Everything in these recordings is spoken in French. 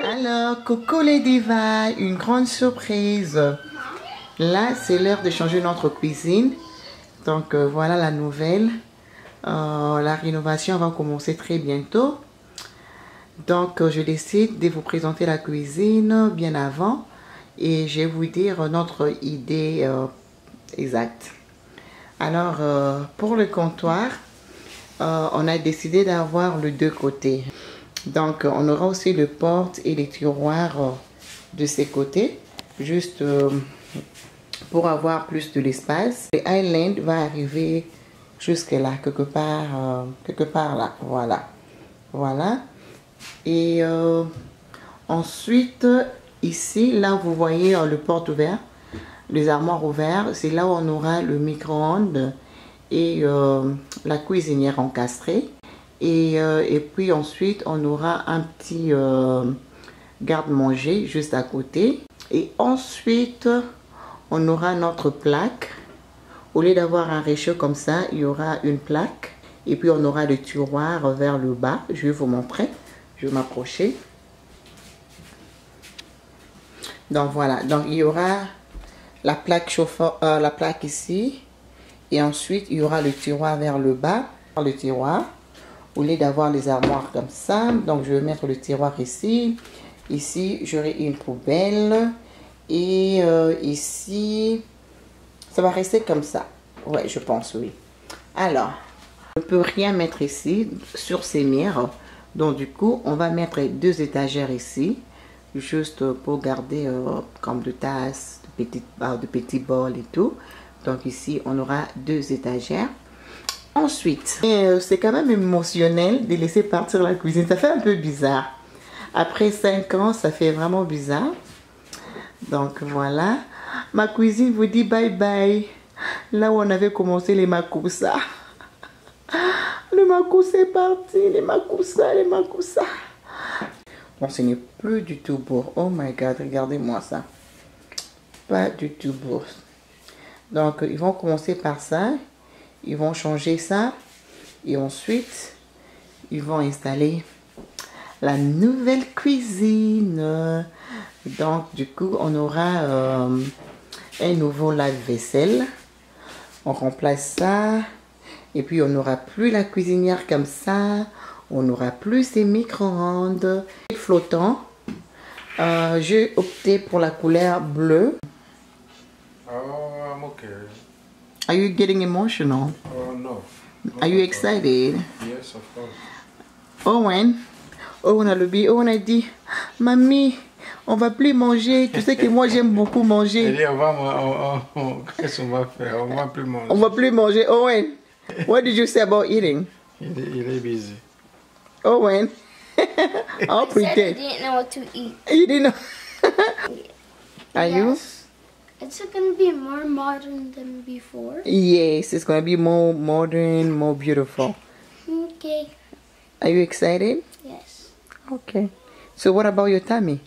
Alors, coucou les divas, une grande surprise. Là, c'est l'heure de changer notre cuisine. Donc, voilà la nouvelle. La rénovation va commencer très bientôt. Donc, je décide de vous présenter la cuisine bien avant. Et je vais vous dire notre idée exacte. Alors, pour le comptoir, on a décidé d'avoir les deux côtés. Donc, on aura aussi le porte et les tiroirs de ces côtés, juste pour avoir plus de l'espace. Le Island va arriver jusque là, quelque part là, voilà. Voilà. Et ensuite, ici, là, vous voyez le porte ouvert, les armoires ouvertes, c'est là où on aura le micro-ondes et la cuisinière encastrée. Et puis ensuite, on aura un petit garde-manger juste à côté. Et ensuite, on aura notre plaque. Au lieu d'avoir un réchaud comme ça, il y aura une plaque. Et puis, on aura le tiroir vers le bas. Je vais vous montrer. Je vais m'approcher. Donc, voilà. Donc, il y aura la plaque chauffeur, la plaque ici. Et ensuite, il y aura le tiroir vers le bas. Le tiroir. Au lieu d'avoir les armoires comme ça, donc je vais mettre le tiroir ici. Ici, j'aurai une poubelle. Et ici, ça va rester comme ça. Ouais, je pense, oui. Alors, je ne peux rien mettre ici sur ces murs. Donc, du coup, on va mettre deux étagères ici. Juste pour garder comme de tasses, de petits bols et tout. Donc, ici, on aura deux étagères. Ensuite, c'est quand même émotionnel de laisser partir la cuisine. Ça fait un peu bizarre. Après 5 ans, ça fait vraiment bizarre. Donc voilà. Ma cuisine vous dit bye bye. Là où on avait commencé les makoussa. Le makoussa est parti. Les makoussa, les makoussa. Bon, ce n'est plus du tout beau. Oh my God, regardez-moi ça. Pas du tout beau. Donc, ils vont commencer par ça. Ils vont changer ça et ensuite ils vont installer la nouvelle cuisine. Donc du coup on aura un nouveau lave-vaisselle. On remplace ça et puis on n'aura plus la cuisinière comme ça. On n'aura plus ces micro-ondes flottants. J'ai opté pour la couleur bleue. Oh, I'm okay. Are you getting emotional? Oh, no. Are you excited? Yes, of course. Owen a levé, Owen a dit, mamie, on va plus manger. Tu sais que moi j'aime beaucoup manger. Il dit, qu'est-ce qu'on va faire? On va plus manger. On va plus manger. Owen, what did you say about eating? Il est busy. Owen, I'll pretend. He didn't know what to eat. You didn't know? Are you? It's going to be more modern than before. Yes, it's going to be more modern, more beautiful. Okay. Are you excited? Yes. Okay. So what about your tummy?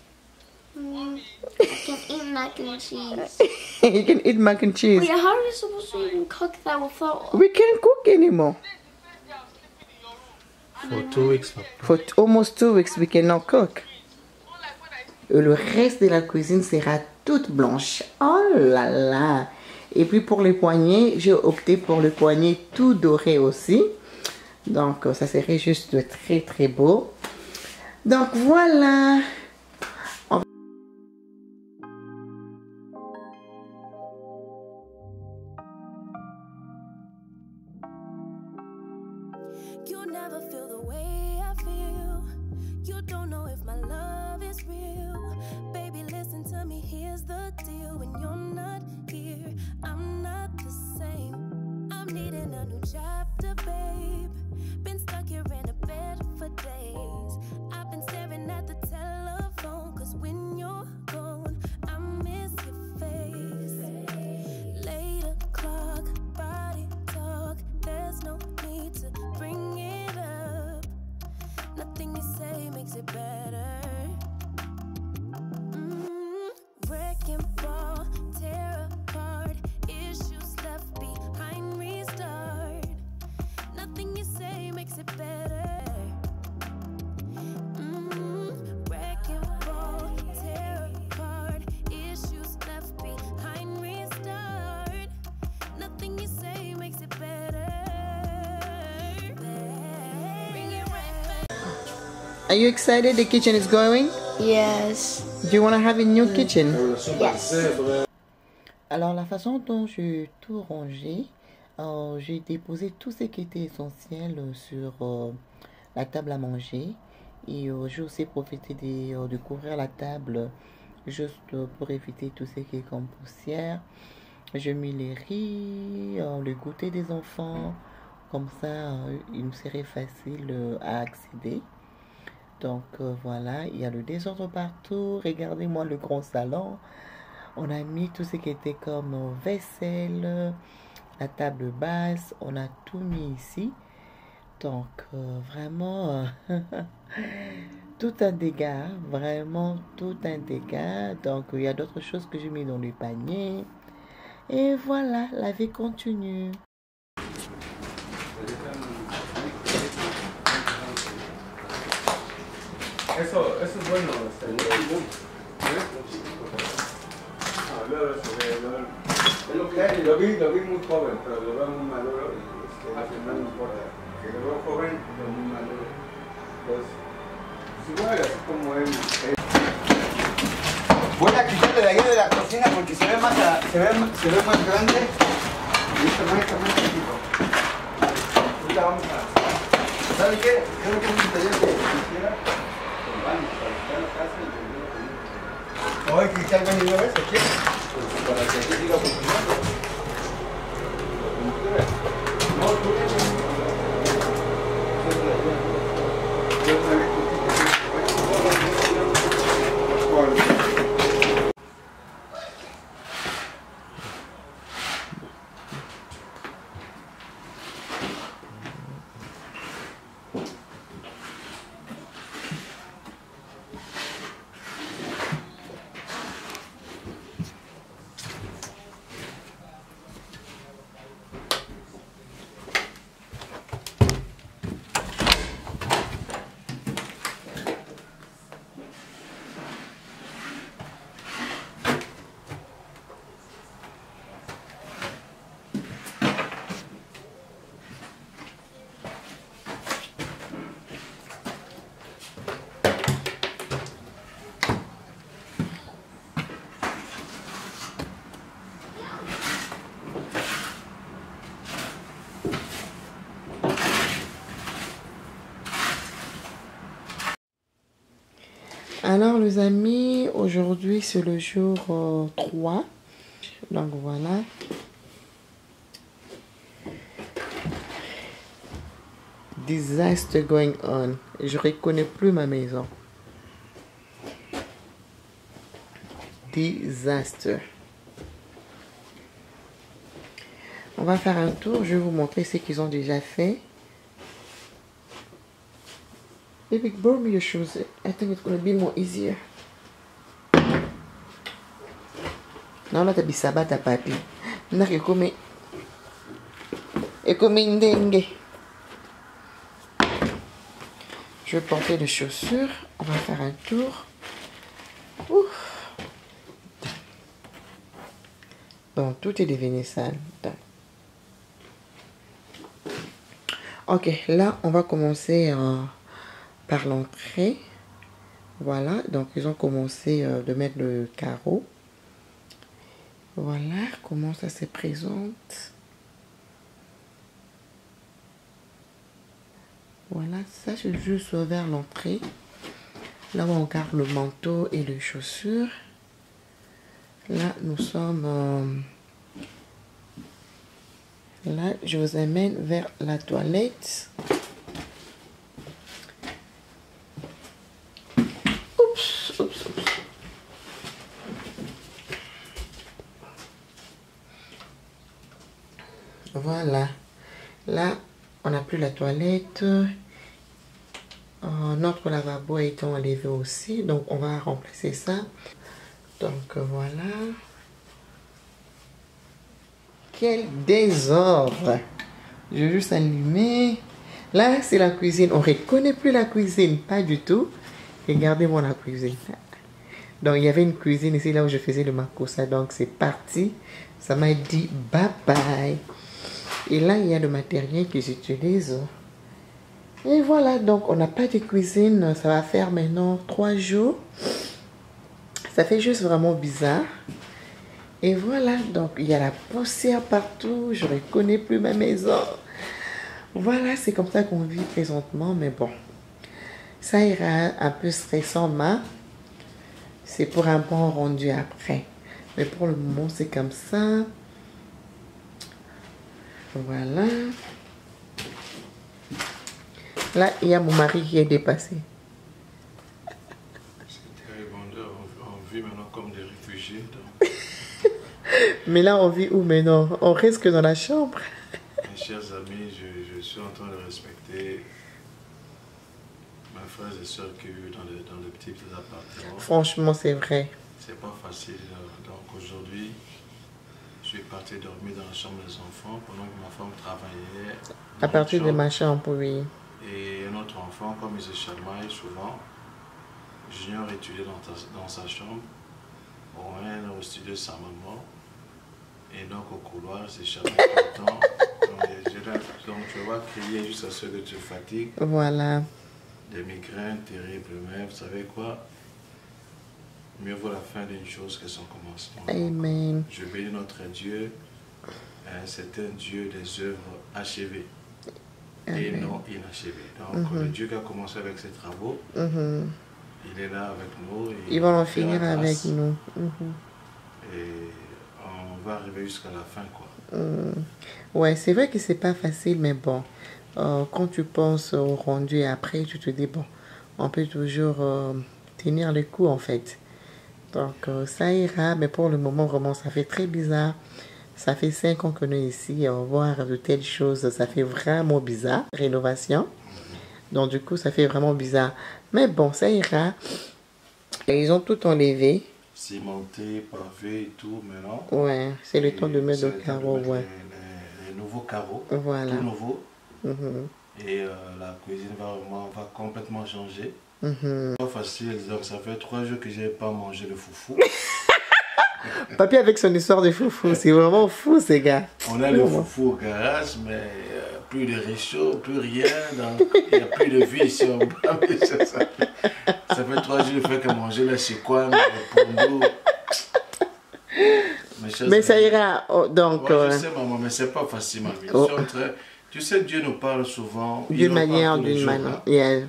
I can eat mac and cheese. You can eat mac and cheese. Wait, how are we supposed to even cook that without... We can't cook anymore. For 2 weeks. For almost 2 weeks, we cannot cook. Le reste de la cuisine sera toute blanche. Oh là là! Et puis pour les poignets, j'ai opté pour le poignet tout doré aussi. Donc ça serait juste très très beau. Donc voilà! You never feel the way I feel. You don't know if my love is real. Baby, listen to me, here's the deal. When you're not here, I'm not the same. I'm needing a new chapter, babe. Been stuck here in a bed for days. I've been staring at the telephone, cause when you're gone, I miss your face. Late o'clock, body talk, there's no need to bring it up. Nothing you say makes it better. Wrecking ball, tear apart, issues left behind, restart. Nothing you say Are you excited the kitchen is going? Yes. Do you want to have a new kitchen? Yes. Alors la façon dont j'ai tout rangé, j'ai déposé tout ce qui était essentiel sur la table à manger. Et j'ai aussi profité de couvrir la table juste pour éviter tout ce qui est comme poussière. J'ai mis les riz, le goûter des enfants. Comme ça, il me serait facile à accéder. Donc voilà, il y a le désordre partout. Regardez-moi le grand salon. On a mis tout ce qui était comme vaisselle, la table basse. On a tout mis ici. Donc vraiment, tout un dégât. Vraiment tout un dégât. Donc il y a d'autres choses que j'ai mis dans le panier. Et voilà, la vie continue. Eso es bueno. Lo vi muy joven, pero lo veo muy maduro y al final no importa. Que lo veo joven, pero muy maduro. Pues igual así como él. Voy a quitarle la guía de la cocina porque se ve más grande y esto más chiquito. Ahorita vamos a... ¿Sabe qué? Creo que es un taller de quisiera con baño para quitar la casa y tener la comida. ¿O hay que quitar el baño una vez o qué? Pues para que aquí siga funcionando. Como quiera. No, tú tienes Alors les amis, aujourd'hui c'est le jour 3. Donc voilà. Disaster going on. Je reconnais plus ma maison. Disaster. On va faire un tour. Je vais vous montrer ce qu'ils ont déjà fait. Baby, borrow me your shoes. I think it's going to be more easier. Non, là, tu as sabat à papi. Non, je comme ndenge. Je vais porter les chaussures. On va faire un tour. Ouf. Bon, tout est devenu sale. Ok, là, on va commencer par l'entrée. Voilà, donc ils ont commencé de mettre le carreau. Voilà comment ça se présente. Voilà, ça c'est juste vers l'entrée. Là où on garde le manteau et les chaussures. Là, nous sommes... là, je vous amène vers la toilette. Voilà, là on n'a plus la toilette, notre lavabo a été enlevé aussi, donc on va remplacer ça. Donc voilà, quel désordre. Je vais juste allumer. Là c'est la cuisine, on ne reconnaît plus la cuisine, pas du tout. Regardez-moi la cuisine. Donc il y avait une cuisine ici là où je faisais le makossa, donc c'est parti, ça m'a dit bye bye. Et là, il y a le matériel qu'ils utilisent. Et voilà, donc on n'a pas de cuisine. Ça va faire maintenant 3 jours. Ça fait juste vraiment bizarre. Et voilà, donc il y a la poussière partout. Je ne reconnais plus ma maison. Voilà, c'est comme ça qu'on vit présentement. Mais bon, ça ira, un peu stressant, mais c'est pour un bon rendu après. Mais pour le moment, c'est comme ça. Voilà. Là, il y a mon mari qui est dépassé. C'est terrible, on vit maintenant comme des réfugiés. Donc, Mais là, on vit où maintenant? On reste que dans la chambre. mes chers amis, je suis en train de respecter mes frères et sœurs qui vivent dans les petits appartements. Franchement, c'est vrai. C'est pas facile. Donc aujourd'hui, je suis parti dormir dans la chambre des enfants pendant que ma femme travaillait. À partir de ma chambre, oui. Et un autre enfant, comme il se chamaille souvent, Junior étudiait dans sa chambre, Owen au studio de sa maman, et donc au couloir, il se chamaille tout le temps. Donc tu vas crier jusqu'à ce que tu fatigues. Voilà. Des migraines terribles, mais vous savez quoi? Mieux vaut la fin d'une chose que son commencement. Amen. Je bénis notre Dieu. C'est un Dieu des œuvres achevées et non inachevées. Donc le Dieu qui a commencé avec ses travaux, il est là avec nous. Il va en finir avec nous. Et on va arriver jusqu'à la fin, quoi. Ouais, c'est vrai que c'est pas facile, mais bon, quand tu penses au rendu et après, tu te dis, bon, on peut toujours tenir le coup, en fait. Donc, ça ira, mais pour le moment, vraiment, ça fait très bizarre. Ça fait 5 ans qu'on est ici, voir de telles choses, ça fait vraiment bizarre. Rénovation. Donc, du coup, ça fait vraiment bizarre. Mais bon, ça ira. Et ils ont tout enlevé. Cimenté, pavé et tout, maintenant. Ouais, c'est le temps de mettre le C'est carreau, de mettre ouais. Les nouveaux carreaux, Voilà. tout nouveau. Et la cuisine va complètement changer. Pas facile, donc ça fait 3 jours que je n'ai pas mangé le foufou. Papy avec son histoire de foufou, c'est vraiment fou ces gars. On a le foufou au garage, mais plus de réchaud, plus rien, donc il n'y a plus de vie ici en bas. Ça fait 3 jours que je fais que manger la chikwame, le pondo. Mais ça ira, donc... Ouais, je sais maman, mais c'est pas facile ma vie. Tu sais, Dieu nous parle souvent. D'une manière, d'une manière. Yeah.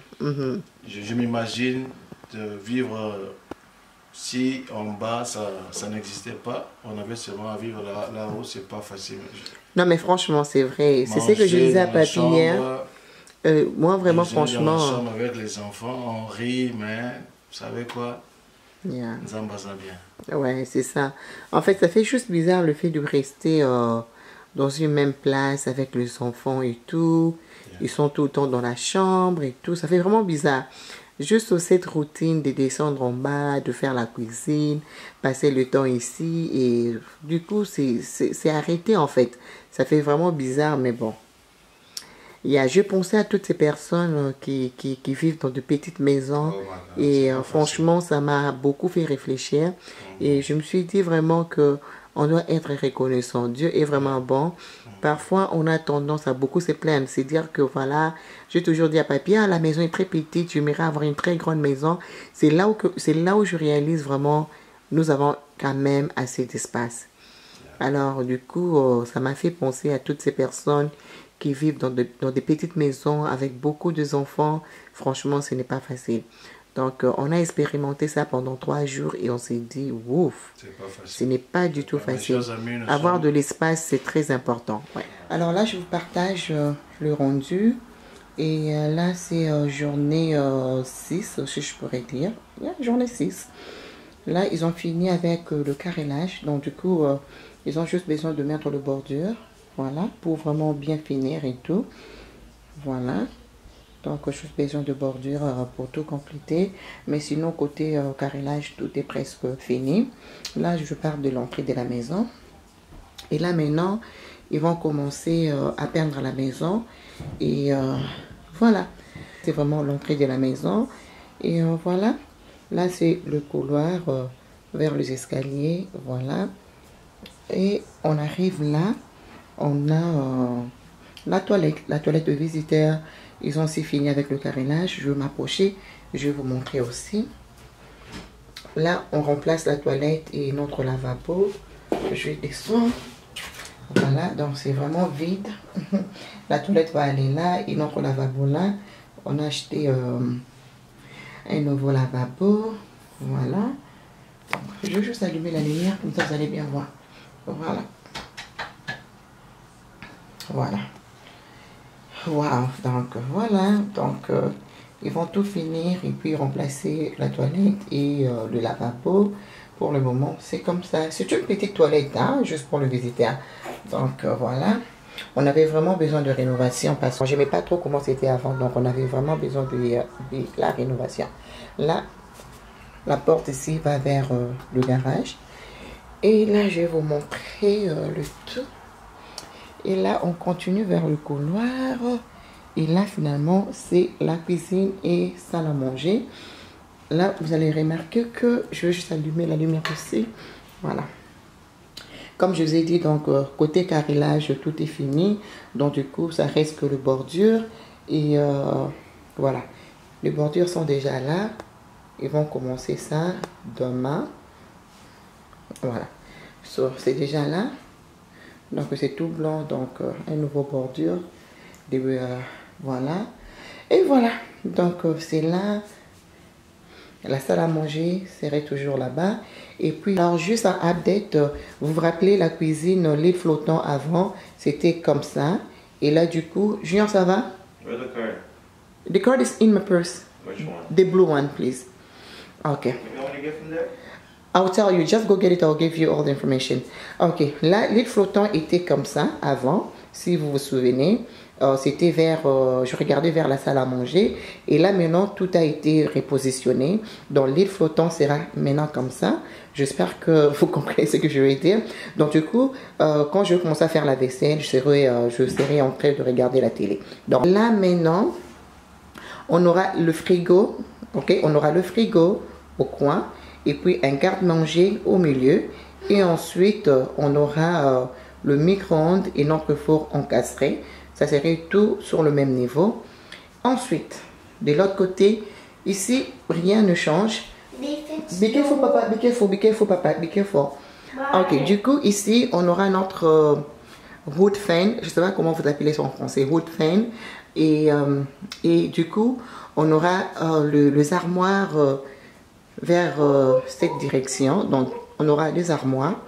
Je m'imagine de vivre, si en bas ça n'existait pas, on avait seulement à vivre là-haut, c'est pas facile. Non mais franchement c'est vrai, c'est ce que je disais à Papy hier. Moi vraiment franchement... Dans la chambre avec les enfants, on rit, mais vous savez quoi? Yeah. Nous en basons bien. Ouais, c'est ça. En fait, ça fait juste bizarre le fait de rester dans une même place avec les enfants et tout. Ils sont tout le temps dans la chambre et tout. Ça fait vraiment bizarre. Juste cette routine de descendre en bas, de faire la cuisine, passer le temps ici. Et du coup, c'est arrêté en fait. Ça fait vraiment bizarre, mais bon. Je pensais à toutes ces personnes qui vivent dans de petites maisons. Et franchement, ça m'a beaucoup fait réfléchir. Et je me suis dit vraiment que on doit être reconnaissant. Dieu est vraiment bon. Parfois, on a tendance à beaucoup se plaindre. C'est dire que voilà, j'ai toujours dit à Papy, la maison est très petite, j'aimerais avoir une très grande maison. C'est là où je réalise vraiment, nous avons quand même assez d'espace. Alors, du coup, ça m'a fait penser à toutes ces personnes qui vivent dans des petites maisons avec beaucoup d'enfants. Franchement, ce n'est pas facile. Donc, on a expérimenté ça pendant 3 jours et on s'est dit, ouf, ce n'est pas du tout facile. Avoir de l'espace, c'est très important. Ouais. Alors là, je vous partage le rendu. Et là, c'est journée 6, si je pourrais dire. Yeah, journée 6. Là, ils ont fini avec le carrelage. Donc, du coup, ils ont juste besoin de mettre le bordure. Voilà, pour vraiment bien finir et tout. Voilà. Donc, juste besoin de bordure pour tout compléter. Mais sinon, côté carrelage, tout est presque fini. Là, je pars de l'entrée de la maison. Et là, maintenant, ils vont commencer à peindre la maison. Et voilà. C'est vraiment l'entrée de la maison. Et voilà. Là, c'est le couloir vers les escaliers. Voilà. Et on arrive là. On a la toilette de visiteur Ils ont aussi fini avec le carénage. Je vais m'approcher. Je vais vous montrer aussi. Là, on remplace la toilette et notre lavabo. Je vais descendre. Voilà, donc c'est vraiment vide. La toilette va aller là et notre lavabo là. On a acheté un nouveau lavabo. Voilà. Je vais juste allumer la lumière, comme ça vous allez bien voir. Voilà. Voilà. Waouh, donc voilà. Donc ils vont tout finir et puis remplacer la toilette et le lavabo. Pour le moment, c'est comme ça. C'est une petite toilette, hein, juste pour le visiteur. Donc voilà. On avait vraiment besoin de rénovation parce que je n'aimais pas trop comment c'était avant. Donc on avait vraiment besoin de la rénovation. Là, la porte ici va vers le garage. Et là, je vais vous montrer le tout. Et là, on continue vers le couloir. Et là, finalement, c'est la cuisine et salle à manger. Là, vous allez remarquer que je vais juste allumer la lumière aussi. Voilà. Comme je vous ai dit, donc, côté carrelage, tout est fini. Donc, du coup, ça reste que le bordure. Et voilà. Les bordures sont déjà là. Ils vont commencer ça demain. Voilà. So, c'est déjà là. Donc, c'est tout blanc. Donc, un nouveau bordure. Voilà. Et voilà. Donc, c'est là. La salle à manger serait toujours là-bas. Et puis, alors, juste un update. Vous vous rappelez la cuisine, lit flottant avant, c'était comme ça. Et là, du coup, Junior, ça va? Where's the card? The card is in my purse. Which one? The blue one, please. Okay. You know when you get from there? I'll tell you. Just go get it. I'll give you all the information. Ok. Là, l'île flottant était comme ça avant, si vous vous souvenez. C'était vers, je regardais vers la salle à manger. Et là, maintenant, tout a été repositionné. Donc, l'île flottant sera maintenant comme ça. J'espère que vous comprenez ce que je veux dire. Donc, du coup, quand je vais commencer à faire la vaisselle, je serai en train de regarder la télé. Donc, là, maintenant, on aura le frigo. Ok, on aura le frigo au coin. Et puis, un garde-manger au milieu. Et ensuite, on aura le micro-ondes et notre four encastré. Ça serait tout sur le même niveau. Ensuite, de l'autre côté, ici, rien ne change. Be careful, papa. Be careful, be careful, papa. Be careful. Ok, du coup, ici, on aura notre wood fan. Je ne sais pas comment vous appelez ça en français. Wood fan. Et du coup, on aura les armoires vers cette direction. Donc, on aura les armoires.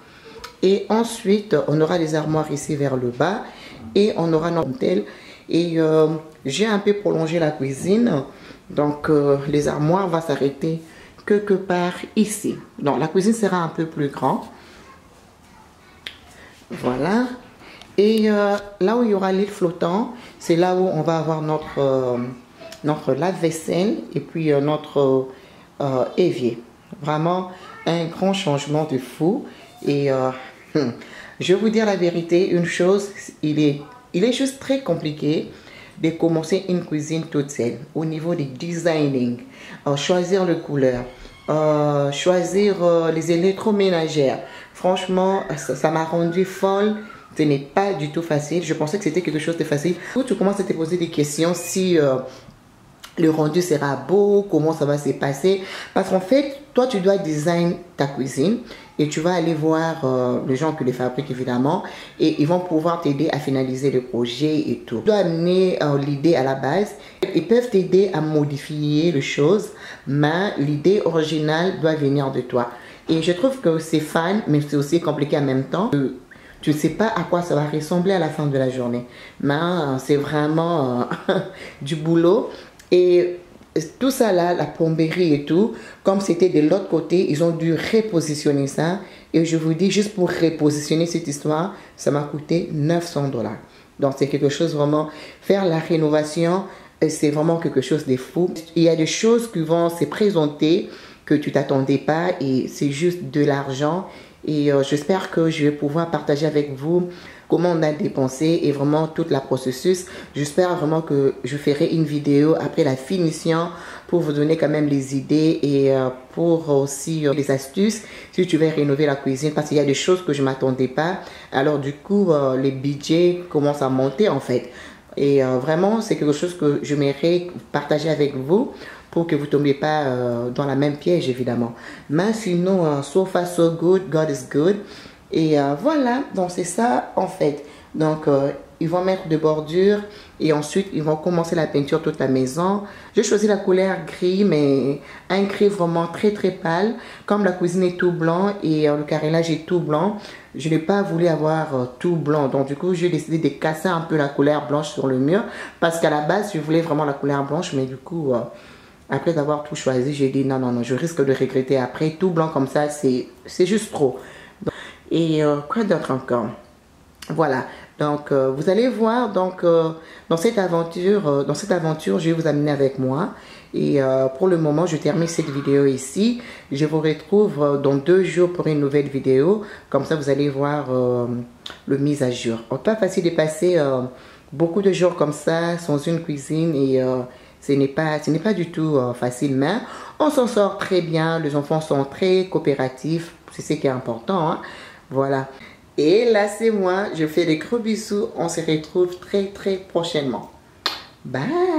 Et ensuite, on aura les armoires ici vers le bas. Et on aura notre hôtel. Et j'ai un peu prolongé la cuisine. Donc, les armoires vont s'arrêter quelque part ici. Donc, la cuisine sera un peu plus grande. Voilà. Et là où il y aura l'île flottant, c'est là où on va avoir notre lave-vaisselle et puis notre évier. Vraiment un grand changement de fou. Et je vais vous dire la vérité, une chose, il est juste très compliqué de commencer une cuisine toute seule. Au niveau du designing, choisir les couleurs, choisir les électroménagères. Franchement, ça m'a rendu folle. Ce n'est pas du tout facile. Je pensais que c'était quelque chose de facile. Où tu commences à te poser des questions si le rendu sera beau, comment ça va se passer. Parce qu'en fait, toi, tu dois design ta cuisine et tu vas aller voir les gens qui les fabriquent, évidemment, et ils vont pouvoir t'aider à finaliser le projet et tout. Tu dois amener l'idée à la base. Ils peuvent t'aider à modifier les choses, mais l'idée originale doit venir de toi. Et je trouve que c'est fun, mais c'est aussi compliqué en même temps. Tu ne sais pas à quoi ça va ressembler à la fin de la journée. Mais c'est vraiment du boulot. Et tout ça là, la plomberie et tout, comme c'était de l'autre côté, ils ont dû repositionner ça. Et je vous dis, juste pour repositionner cette histoire, ça m'a coûté 900 $. Donc c'est quelque chose vraiment, faire la rénovation, c'est vraiment quelque chose de fou. Il y a des choses qui vont se présenter que tu t'attendais pas et c'est juste de l'argent. Et j'espère que je vais pouvoir partager avec vous comment on a dépensé et vraiment tout le processus. J'espère vraiment que je ferai une vidéo après la finition pour vous donner quand même les idées et pour aussi les astuces si tu veux rénover la cuisine, parce qu'il y a des choses que je ne m'attendais pas. Alors du coup, les budgets commencent à monter en fait. Et vraiment, c'est quelque chose que je m'aimerais partager avec vous pour que vous ne tombiez pas dans la même piège, évidemment. Mais sinon, so far so good, God is good. Et voilà, donc c'est ça en fait. Donc, ils vont mettre des bordures et ensuite, ils vont commencer la peinture toute la maison. J'ai choisi la couleur gris, mais un gris vraiment très très pâle. Comme la cuisine est tout blanc et le carrelage est tout blanc, je n'ai pas voulu avoir tout blanc. Donc, du coup, j'ai décidé de casser un peu la couleur blanche sur le mur. Parce qu'à la base, je voulais vraiment la couleur blanche, mais du coup, après avoir tout choisi, j'ai dit non, non, non, je risque de regretter après. Tout blanc comme ça, c'est juste trop. Et quoi d'autre encore? Voilà, donc vous allez voir, donc dans cette aventure, je vais vous amener avec moi. Et pour le moment, je termine cette vidéo ici. Je vous retrouve dans 2 jours pour une nouvelle vidéo. Comme ça, vous allez voir le mise à jour. Pas facile de passer beaucoup de jours comme ça sans une cuisine et ce n'est pas du tout facile, mais on s'en sort très bien. Les enfants sont très coopératifs, c'est ce qui est important, hein. Voilà. Et là, c'est moi. Je fais des gros bisous. On se retrouve très, très prochainement. Bye!